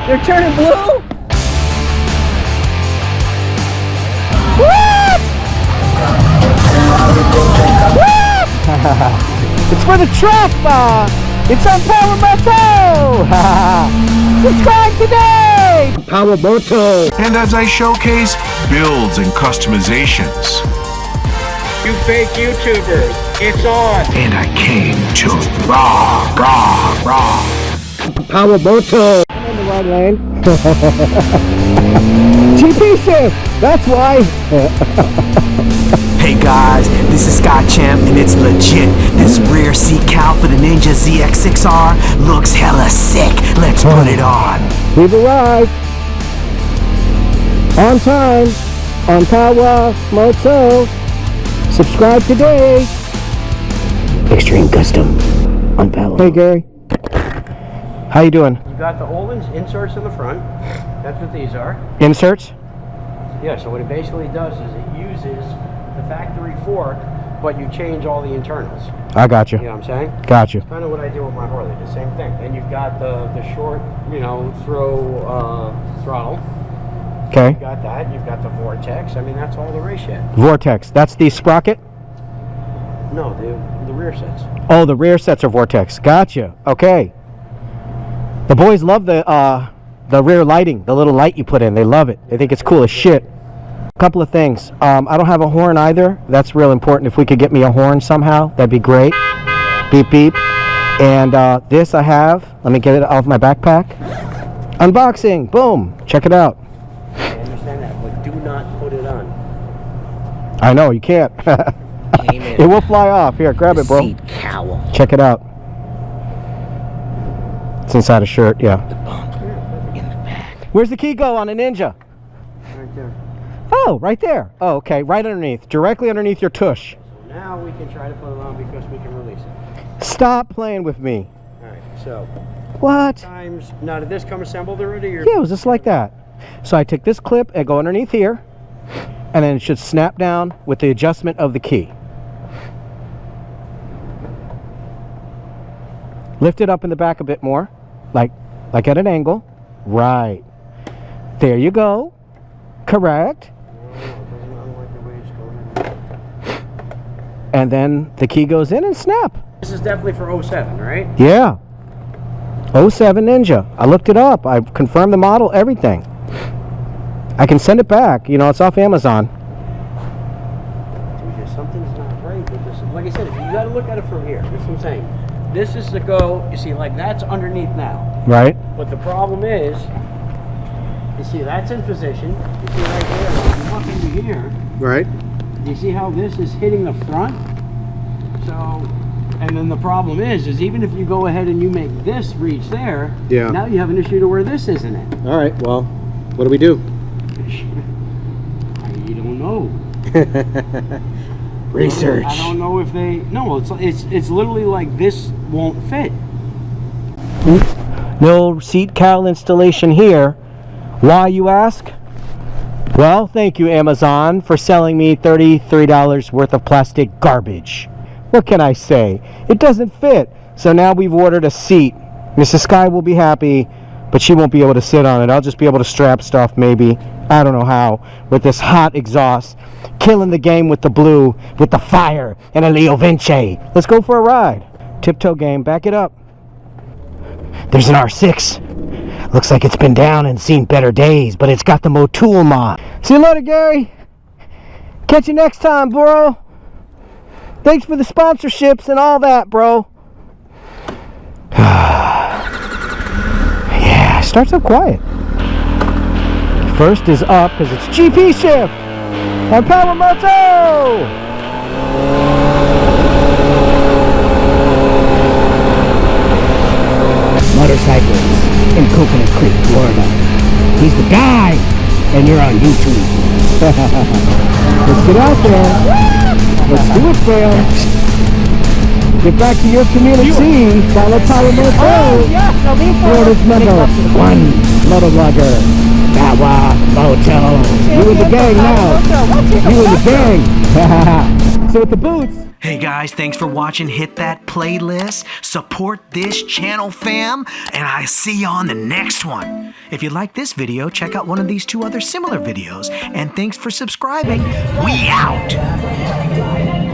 They're turning blue? What? What? It's for the track bar. It's on Powamoto. Subscribe today. Powamoto. And as I showcase builds and customizations. You fake YouTubers, it's on. And I came to raw. Powamoto. I'm in the right lane. GP shift, that's why. Hey guys, this is Scott Champ and it's legit. This rear seat cowl for the Ninja ZX6R looks hella sick. Let's put it on. We've arrived. On time. On Powamoto. Subscribe today. Extreme Custom on Powamoto. Hey Gary. How you doing? You got the old inserts in the front. That's what these are. Inserts? Yeah, so what it basically does is it uses the factory fork, but you change all the internals. I got you. You know what I'm saying? Got you. Kind of what I do with my Harley, the same thing. Then you've got the short, you know, throttle. Okay. You've got that. You've got the Vortex. I mean, that's all the race shit. Vortex. That's the sprocket? No, the rear sets. Oh, the rear sets are Vortex. Gotcha. Okay. The boys love the rear lighting, the little light you put in. They love it. They think it's cool as shit. A couple of things. I don't have a horn either. That's real important. If we could get me a horn somehow, that'd be great. Beep, beep. And this I have. Let me get it off my backpack. Unboxing. Boom. Check it out. I understand that, but do not put it on. I know, you can't. It will fly off. Here, grab it, bro. Seat cowl. Check it out. It's inside a shirt, yeah. The bump in the back. Where's the key go on a Ninja? Right there. Oh, right there. Oh, okay, right underneath. Directly underneath your tush. So now we can try to put it on because we can release it. Stop playing with me. All right, so. What? Now, did this come assembled already? Or? Yeah, it was just like that. So I take this clip and go underneath here, and then it should snap down with the adjustment of the key. Lift it up in the back a bit more, like at an angle. Right. There you go. Correct. And then the key goes in and snap. This is definitely for 07, right? Yeah. 07 Ninja. I looked it up. I confirmed the model, everything. I can send it back. You know, it's off Amazon. Dude, something's not right with this. Like I said, you got to look at it from here. That's what I'm saying. This is the go. You see, like that's underneath now. Right. But the problem is, you see that's in position. You see right there. If you look into here. Right. You see how this is hitting the front? So, and then the problem is even if you go ahead and you make this reach there, yeah. Now you have an issue to where this isn't it. All right. Well, what do we do? You don't know. Research. I don't know if they. No, it's literally like this won't fit. No seat cowl installation here. Why, you ask? Well, thank you, Amazon, for selling me $33 worth of plastic garbage. What can I say? It doesn't fit. So now we've ordered a seat. Mrs. Sky will be happy, but she won't be able to sit on it. I'll just be able to strap stuff, maybe. I don't know how. With this hot exhaust. Killing the game with the blue, with the fire, and a Leo Vinci. Let's go for a ride. Tiptoe game, back it up. There's an R6. Looks like it's been down and seen better days, but it's got the Motool mod. See you later, Gary. Catch you next time, bro. Thanks for the sponsorships and all that, bro. Yeah, starts up quiet. First is up because it's GP shift on Powamoto. Motorcycles in Coconut Creek, Florida. He's the guy, and you're on YouTube. Let's get out there. Let's do it, fam. Get back to your community. Follow Powamoto. Florida's number one motovlogger. Powamoto. You in the gang now. You in the gang. So with the boots, Hey guys, thanks for watching. Hit that playlist, support this channel, fam, and I see you on the next one. If you like this video, check out one of these 2 other similar videos. And thanks for subscribing. We out!